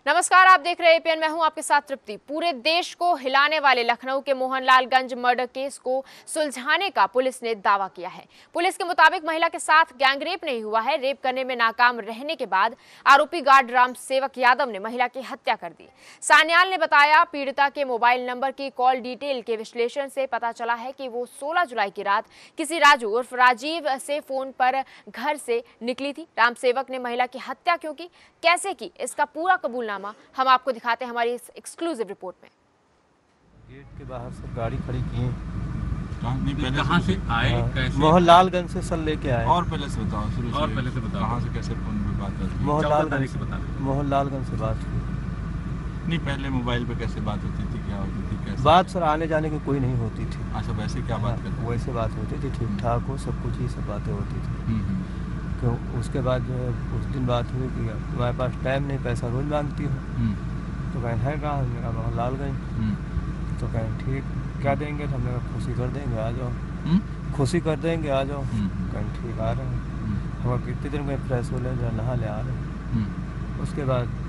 नमस्कार, आप देख रहे हैं एपीएन। मैं हूं आपके साथ तृप्ति। पूरे देश को हिलाने वाले लखनऊ के मोहनलालगंज मर्डर केस को सुलझाने का पुलिस ने दावा किया है। पुलिस के मुताबिक महिला के साथ गैंगरेप नहीं हुआ है। रेप करने में नाकाम रहने के बाद आरोपी गार्ड राम सेवक यादव ने महिला की हत्या कर दी। सान्याल ने बताया, पीड़िता के मोबाइल नंबर की कॉल डिटेल के विश्लेषण से पता चला है कि वो 16 जुलाई की रात किसी राजू उर्फ राजीव से फोन पर घर से निकली थी। राम सेवक ने महिला की हत्या क्यों की, कैसे की, इसका पूरा कबूलनामा हम आपको दिखाते हैं हमारी इस एक्सक्लूसिव रिपोर्ट में। गेट के बाहर से गाड़ी खड़ी की। कहाँ से आए, कैसे मोहनलालगंज से सर लेके आए। और पहले से बताओ, शुरू से और पहले से बताओ कहाँ से कैसे फोन पे बात करते हैं। मोहनलालगंज से बात हुई। नहीं, पहले मोबाइल पे कैसे बात होती थी, क्या होती थी, कैसे बात सर आने जाने की कोई नहीं होती थी। अच्छा, वैसे क्या बात करते? वैसे बात होती थी, ठीक ठाक हो सब कुछ, ही सब बातें होती थी। क्यों उसके बाद जो है उस दिन बात हुई कि तुम्हारे पास टाइम नहीं, पैसा रोज मांगती हो। तो कहें है कहाँ, हमने कहा मोहनलालगंज। तो कहें ठीक, क्या देंगे? तो हमने कहा खुशी कर देंगे, आ जाओ। खुशी कर देंगे, आ जाओ। कहें ठीक, आ रहे हैं। हम कितने दिन में फ्रेश हो ले, नहा ले, आ रहे हैं। उसके बाद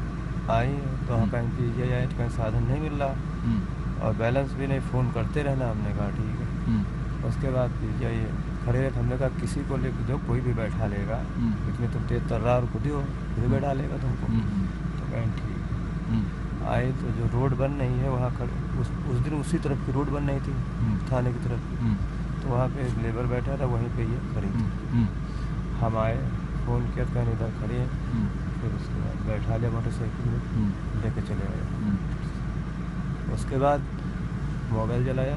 आई तो हम कहें कि ये आए तो कहीं साधन नहीं मिल रहा और बैलेंस भी नहीं, फ़ोन करते रहना। हमने कहा ठीक है। उसके बाद ये खड़े रहे। हमने कहा किसी को लेकर जो कोई भी बैठा लेगा, इतनी तुम तेज तर्रार खुद हो, खुद बैठा लेगा तुमको। तो कहें ठीक है। आए तो जो रोड बन रही है वहाँ खड़े, उस दिन उसी तरफ की रोड बन रही थी, थाने की तरफ की। तो वहाँ पे एक लेबर बैठा था, वहीं पे ये खड़ी थी। हम आए, फ़ोन किया, कहीं इधर खड़े हैं। फिर उसके बाद बैठा लिया मोटरसाइकिल में, लेके चले गए। उसके बाद मोबाइल जलाया।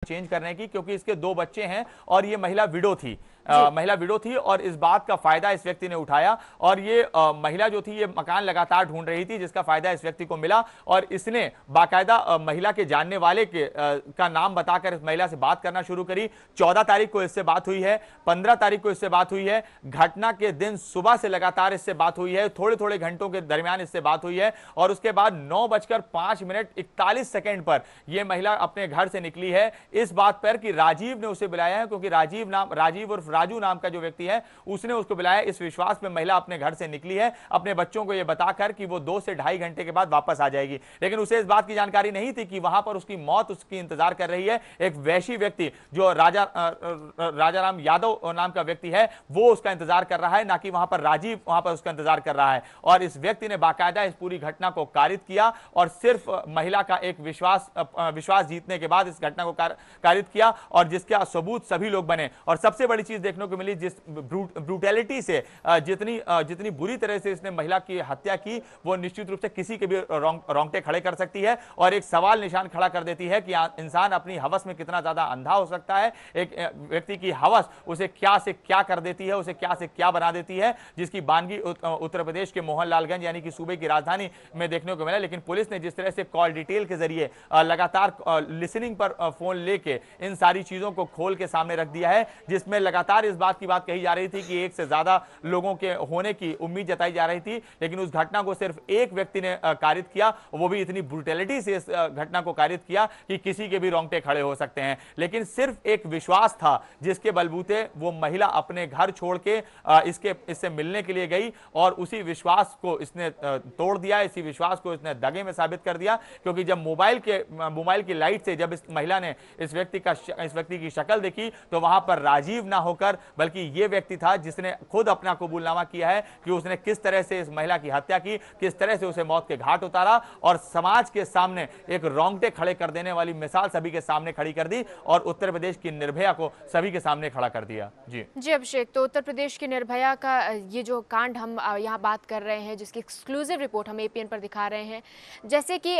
चेंज करने की, क्योंकि इसके 2 बच्चे हैं और ये महिला विडो थी। महिला विडो थी और इस बात का फायदा इस व्यक्ति ने उठाया और ये महिला जो थी ये मकान लगातार ढूंढ रही थी, जिसका फायदा इस व्यक्ति को मिला और इसने बाकायदा महिला के जानने वाले का नाम बताकर इस महिला से बात करना शुरू करी। 14 तारीख को इससे बात हुई है, 15 तारीख को इससे बात हुई है, घटना के दिन सुबह से लगातार इससे बात हुई है, थोड़े थोड़े घंटों के दरमियान इससे बात हुई है और उसके बाद 9:05:41 पर यह महिला अपने घर से निकली है इस बात पर कि राजीव ने उसे बुलाया है, क्योंकि राजीव और राजू नाम का जो व्यक्ति है उसने उसको बुलाया। इस विश्वास में महिला अपने घर से निकली है अपने बच्चों को यह बताकर कि वो 2 से ढाई घंटे के बाद वापस आ जाएगी, लेकिन उसे इस बात की जानकारी नहीं थी कि वहां पर उसकी मौत उसकी इंतजार कर रही है। एक वैशी व्यक्ति जो राजाराम यादव नाम का व्यक्ति है वो उसका इंतजार कर रहा है, ना कि वहां पर राजीव वहां पर उसका इंतजार कर रहा है। और इस व्यक्ति ने बाकायदा इस पूरी घटना को कारित किया और सिर्फ महिला का एक विश्वास जीतने के बाद इस घटना को कारित किया और जिसका सबूत सभी लोग बने। और सबसे बड़ी चीज देखने को मिली, जिस ब्रूटैलिटी से जितनी बुरी तरह से इसने महिला की हत्या की वो निश्चित रूप से किसी के भी रोंगटे खड़े कर सकती है और एक सवाल निशान खड़ा कर देती है कि इंसान अपनी हवस में कितना ज्यादा अंधा हो सकता है। एक व्यक्ति की हवस उसे क्या से क्या कर देती है, उसे क्या से क्या बना देती है, जिसकी बानगी उत्तर प्रदेश के मोहनलालगंज यानी कि सूबे की राजधानी में देखने को मिला। लेकिन पुलिस ने जिस तरह से कॉल डिटेल के जरिए लगातार लिसनिंग पर फोन लेके इन सारी चीजों को खोल के सामने रख दिया है, जिसमें लगातार इस बात की बात कही जा रही थी कि 1 से ज्यादा लोगों के होने की उम्मीद जताई जा रही थी, लेकिन उस घटना को सिर्फ एक व्यक्ति ने कारित किया, वो भी इतनी ब्रूटैलिटी से इस घटना को कारित किया कि किसी के भी रोंगटे खड़े हो सकते हैं। लेकिन सिर्फ एक विश्वास था जिसके बलबूते वो महिला अपने घर छोड़ के इससे मिलने के लिए गई और उसी विश्वास को इसने तोड़ दिया, इसी विश्वास को इसने दगे में साबित कर दिया। क्योंकि जब मोबाइल की लाइट से जब इस महिला ने इस व्यक्ति की शक्ल देखी तो वहां पर राजीव ना होकर बल्कि यह व्यक्ति था जिसने खुद अपना कबूलनामा किया है कि उसने किस तरह से इस महिला की हत्या की, किस तरह से उसे मौत के घाट उतारा और समाज के सामने एक रोंगटे खड़े कर देने वाली मिसाल सभी के सामने खड़ी कर दी और उत्तर प्रदेश की निर्भया को सभी के सामने खड़ा कर दिया। जी अभिषेक, तो उत्तर प्रदेश की निर्भया का ये जो कांड हम यहाँ बात कर रहे हैं, जिसकी एक्सक्लूसिव रिपोर्ट हम एपीएन पर दिखा रहे हैं, जैसे कि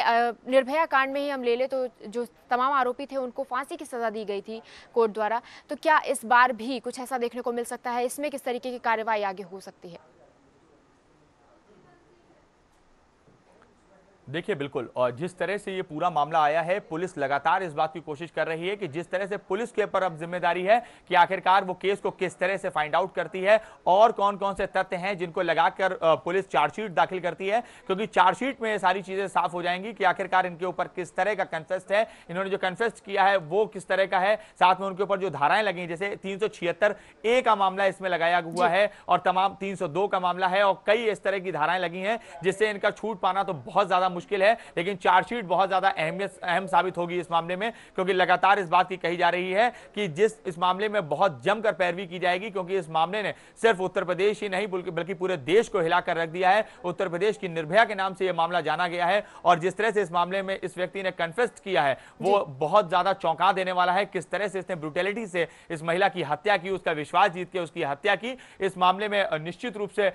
निर्भया कांड में ही हम ले ले तो जो तमाम आरोपी थे उनको फांसी की सजा दी गई थी कोर्ट द्वारा, तो क्या इस बार भी कुछ ऐसा देखने को मिल सकता है? इसमें किस तरीके की कार्रवाई आगे हो सकती है? देखिए बिल्कुल, और जिस तरह से ये पूरा मामला आया है पुलिस लगातार इस बात की कोशिश कर रही है कि जिस तरह से पुलिस के ऊपर अब जिम्मेदारी है कि आखिरकार वो केस को किस तरह से फाइंड आउट करती है और कौन कौन से तथ्य हैं जिनको लगाकर पुलिस चार्जशीट दाखिल करती है, क्योंकि चार्जशीट में ये सारी चीजें साफ हो जाएंगी कि आखिरकार इनके ऊपर किस तरह का कन्फेस्ट है, इन्होंने जो कन्फेस्ट किया है वो किस तरह का है, साथ में उनके ऊपर जो धाराएं लगी जैसे 376A का मामला इसमें लगाया हुआ है और तमाम 302 का मामला है और कई इस तरह की धाराएं लगी हैं जिससे इनका छूट पाना तो बहुत ज्यादा मुश्किल है। लेकिन चार्जशीट बहुत ज्यादा अहम साबित होगी इस मामले में, क्योंकि लगातार इस बात की कही जा रही है कि इस मामले में बहुत जमकर पैरवी की जाएगी, क्योंकि इस मामले ने सिर्फ उत्तर प्रदेश ही नहीं बल्कि पूरे देश को हिलाकर रख दिया है। उत्तर प्रदेश की निर्भया के नाम से यह मामला जाना गया है और जिस तरह से इस मामले में इस व्यक्ति ने कन्फेस्ट किया है वो बहुत ज्यादा चौंका देने वाला है। किस तरह से इसने ब्रूटैलिटी से इस महिला की हत्या की, उसका विश्वास जीत के उसकी हत्या की। इस मामले में निश्चित रूप से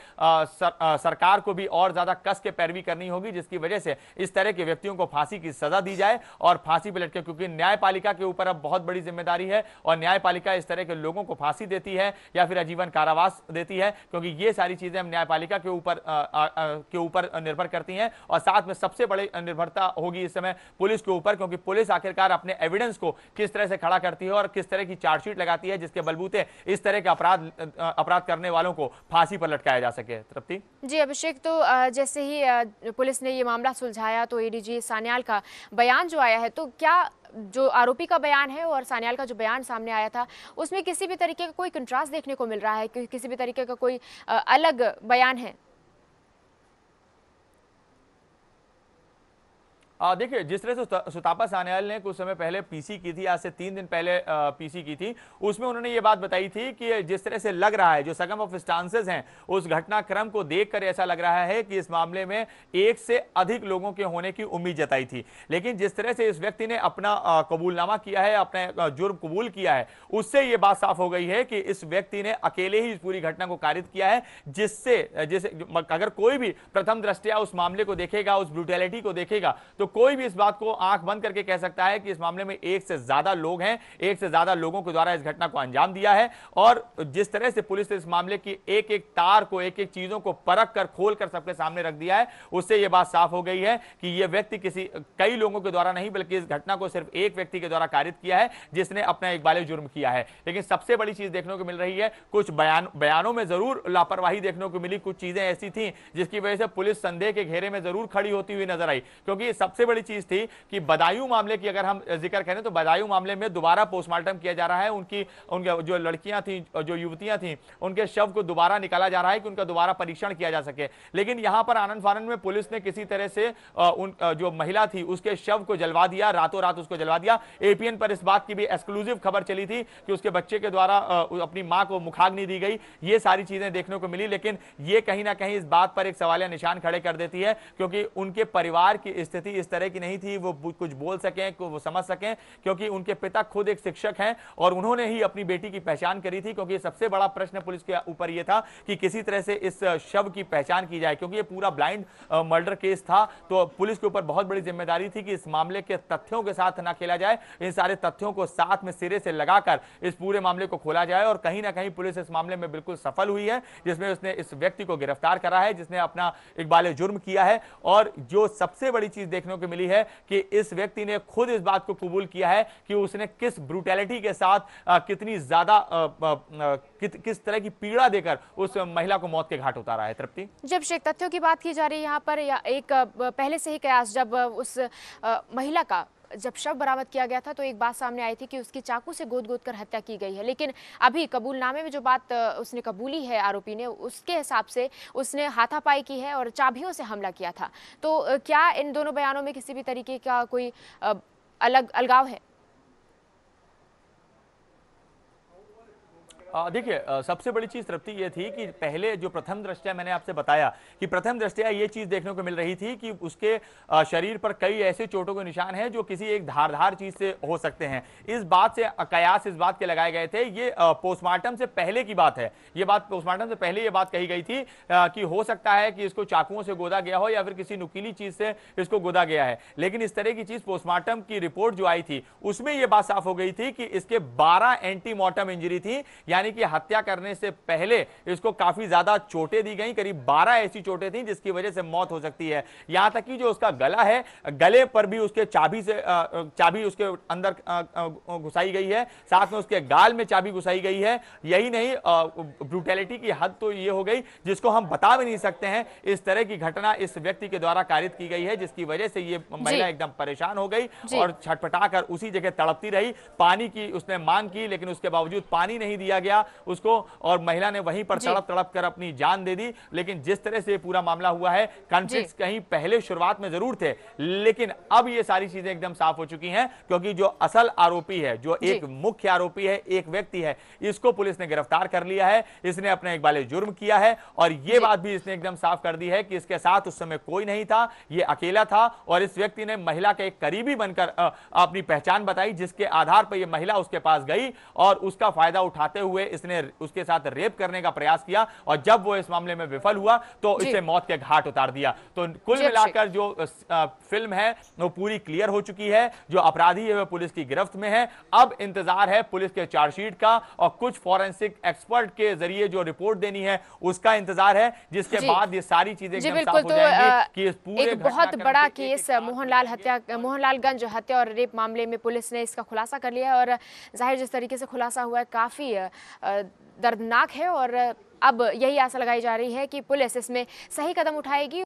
सरकार को भी और ज्यादा कस के पैरवी करनी होगी, जिसकी वजह से इस तरह के व्यक्तियों को फांसी की सजा दी जाए और फांसी पे लटके, क्योंकि न्यायपालिका के ऊपर अब बहुत बड़ी जिम्मेदारी है और न्यायपालिका इस तरह के लोगों को फांसी देती है या फिर आजीवन कारावास देती है, क्योंकि ये सारी चीजें हम न्यायपालिका के ऊपर निर्भर करती हैं। और साथ में सबसे बड़ी निर्भरता होगी इस समय पुलिस के ऊपर, क्योंकि पुलिस आखिरकार अपने एविडेंस को किस तरह से खड़ा करती है और किस तरह की चार्जशीट लगाती है जिसके बलबूते इस तरह के अपराध करने वालों को फांसी पर लटकाया जा सके। तृप्ति जी अभिषेक, तो जैसे ही पुलिस ने ये मामला सुलझाया तो एडीजी सान्याल का बयान जो आया है, तो क्या जो आरोपी का बयान है और सान्याल का जो बयान सामने आया था उसमें किसी भी तरीके का कोई कंट्रास्ट देखने को मिल रहा है, किसी भी तरीके का कोई अलग बयान है? देखिए, जिस तरह से सुतापा सान्याल ने कुछ समय पहले पीसी की थी, आज से 3 दिन पहले पीसी की थी, उसमें उन्होंने ये बात बताई थी कि जिस तरह से लग रहा है, जो सगम ऑफ स्टांसेस हैं उस घटनाक्रम को देखकर ऐसा लग रहा है कि इस मामले में 1 से अधिक लोगों के होने की उम्मीद जताई थी। लेकिन जिस तरह से इस व्यक्ति ने अपना कबूलनामा किया है, अपना जुर्म कबूल किया है, उससे यह बात साफ हो गई है कि इस व्यक्ति ने अकेले ही इस पूरी घटना को कारित किया है, जिससे अगर कोई भी प्रथम दृष्टया उस मामले को देखेगा, उस ब्रूटैलिटी को देखेगा, तो कोई भी इस बात को आंख बंद करके कह सकता है कि इस मामले में एक से ज्यादा लोग हैं, एक से ज्यादा लोगों के द्वारा इस घटना को अंजाम दिया है। और जिस तरह से पुलिस ने इस मामले की एक एक तार को, एक एक चीजों को परख कर, खोल कर सबके सामने रख दिया है, उससे यह बात साफ हो गई है कि यह व्यक्ति कई लोगों के द्वारा नहीं, बल्कि इस घटना को सिर्फ एक व्यक्ति के द्वारा कारित किया है, जिसने अपना इकबाल जुर्म किया है। लेकिन सबसे बड़ी चीज देखने को मिल रही है, कुछ बयानों में जरूर लापरवाही देखने को मिली, कुछ चीजें ऐसी थी जिसकी वजह से पुलिस संदेह के घेरे में जरूर खड़ी होती हुई नजर आई। क्योंकि सबसे बड़ी चीज थी कि बदायूं मामले की अगर हम जिक्र करें तो बदायूं मामले में दोबारा पोस्टमार्टम किया जा रहा है। उनकी जो लड़कियां थी, जो युवतियां थी, उनके शव को दोबारा निकाला जा रहा है कि उनका दोबारा परीक्षण किया जा सके। लेकिन यहां पर आनंद फानन में पुलिस ने किसी तरह से जो महिला थी उसके शव को जलवा दिया, रातों रात उसको जलवा दिया। एपीएन पर इस बात की भी एक्सक्लूसिव खबर चली थी कि उसके बच्चे के द्वारा अपनी मां को मुखाग्नि दी गई। ये सारी चीजें देखने को मिली, लेकिन ये कहीं ना कहीं इस बात पर एक सवालिया निशान खड़े कर देती है, क्योंकि उनके परिवार की स्थिति इस तरह की नहीं थी वो कुछ बोल सकें, वो समझ सकें, क्योंकि उनके पिता खुद एक शिक्षक हैं और उन्होंने ही अपनी बेटी की पहचान करी थी। क्योंकि सबसे बड़ा प्रश्न पुलिस के ऊपर यह था कि किसी तरह से इस शव की पहचान की जाए, क्योंकि ये पूरा ब्लाइंड मर्डर केस था। तो पुलिस के ऊपर बहुत बड़ी जिम्मेदारी थी कि इस मामले के तथ्यों के साथ ना खेला जाए, इन सारे तथ्यों को साथ में सिरे से लगाकर इस पूरे मामले को खोला जाए। और कहीं ना कहीं पुलिस इस मामले में बिल्कुल सफल हुई है, जिसमें उसने इस व्यक्ति को गिरफ्तार करा है जिसने अपना इकबाल जुर्म किया है। और जो सबसे बड़ी चीज देखने को मिली है कि इस व्यक्ति ने खुद इस बात को कबूल किया है कि उसने किस ब्रूटैलिटी के साथ कितनी ज्यादा किस तरह की पीड़ा देकर उस महिला को मौत के घाट उतारा है। तृप्ति, जब शेख तथ्यों की बात की जा रही है यहाँ पर, या एक पहले से ही कयास, जब उस महिला का जब शव बरामद किया गया था तो एक बात सामने आई थी कि उसकी चाकू से गोद कर हत्या की गई है। लेकिन अभी कबूलनामे में जो बात उसने कबूली है आरोपी ने, उसके हिसाब से उसने हाथापाई की है और चाबियों से हमला किया था। तो क्या इन दोनों बयानों में किसी भी तरीके का कोई अलगाव है? देखिए, सबसे बड़ी चीज तृप्ति ये थी कि पहले जो प्रथम दृष्टया मैंने आपसे बताया कि प्रथम दृष्टया ये चीज देखने को मिल रही थी कि उसके शरीर पर कई ऐसे चोटों के निशान हैं जो किसी एक धारदार चीज से हो सकते हैं। इस बात से कयास इस बात के लगाए गए थे। ये पोस्टमार्टम से पहले की बात है, ये बात पोस्टमार्टम से पहले ये बात कही गई थी कि हो सकता है कि इसको चाकुओं से गोदा गया हो या फिर किसी नुकीली चीज से इसको गोदा गया है। लेकिन इस तरह की चीज पोस्टमार्टम की रिपोर्ट जो आई थी उसमें यह बात साफ हो गई थी कि इसके 12 एंटीमॉर्टम इंजरी थी, यानी कि हत्या करने से पहले इसको काफी ज्यादा चोटें दी गई। करीब 12 ऐसी चोटें थी जिसकी वजह से मौत हो सकती है। यहां तक कि जो उसका गला है, गले पर भी उसके चाबी उसके अंदर घुसाई गई है, साथ में उसके गाल में चाबी घुसाई गई है। यही नहीं, ब्रूटैलिटी की हद तो ये हो गई जिसको हम बता भी नहीं सकते हैं। इस तरह की घटना इस व्यक्ति के द्वारा कारित की गई है, जिसकी वजह से ये महिला एकदम परेशान हो गई और छटपटाकर उसी जगह तड़पती रही। पानी की उसने मांग की, लेकिन उसके बावजूद पानी नहीं दिया गया उसको, और महिला ने वहीं पर तड़प कर अपनी जान दे दी। लेकिन जिस तरह से पूरा मामला हुआ है, कॉन्फ्लिक्ट कहीं पहले शुरुआत में जरूर थे, लेकिन अब ये सारी चीजें एकदम साफ हो चुकी हैं, क्योंकि जो असल आरोपी है, जो एक मुख्य आरोपी है, एक व्यक्ति है, इसको पुलिस ने गिरफ्तार कर लिया है। इसने अपना इकबाल जुर्म किया है और ये बात भी इसने एकदम साफ कर दी है कि इसके साथ उस समय कोई नहीं था, ये अकेला था। और इस व्यक्ति ने महिला के एक करीबी बनकर अपनी पहचान बताई, जिसके आधार पर यह महिला उसके पास गई और उसका फायदा उठाते हुए इसने उसके साथ रेप करने का प्रयास किया। और जब वो इस मामले में विफल हुआ तो इसे मौत के घाट उतार दिया। तो कुल मिलाकर जो फिल्म है वो पूरी क्लियर हो चुकी है। जो अपराधी है वो पुलिस की गिरफ्त में है। अब इंतजार है पुलिस के चार्जशीट का और कुछ फॉरेंसिक एक्सपर्ट के जरिए जो रिपोर्ट देनी है उसका इंतजार है, जिसके बाद ये सारी चीजें एकदम साफ हो जाएंगी कि इस पूरे एक बहुत बड़ा केस मोहनलालगंज हत्या और रेप मामले में पुलिस ने इसका खुलासा कर लिया है। और जाहिर जिस तरीके से खुलासा हुआ है काफी दर्दनाक है और अब यही आशा लगाई जा रही है कि पुलिस इसमें सही कदम उठाएगी।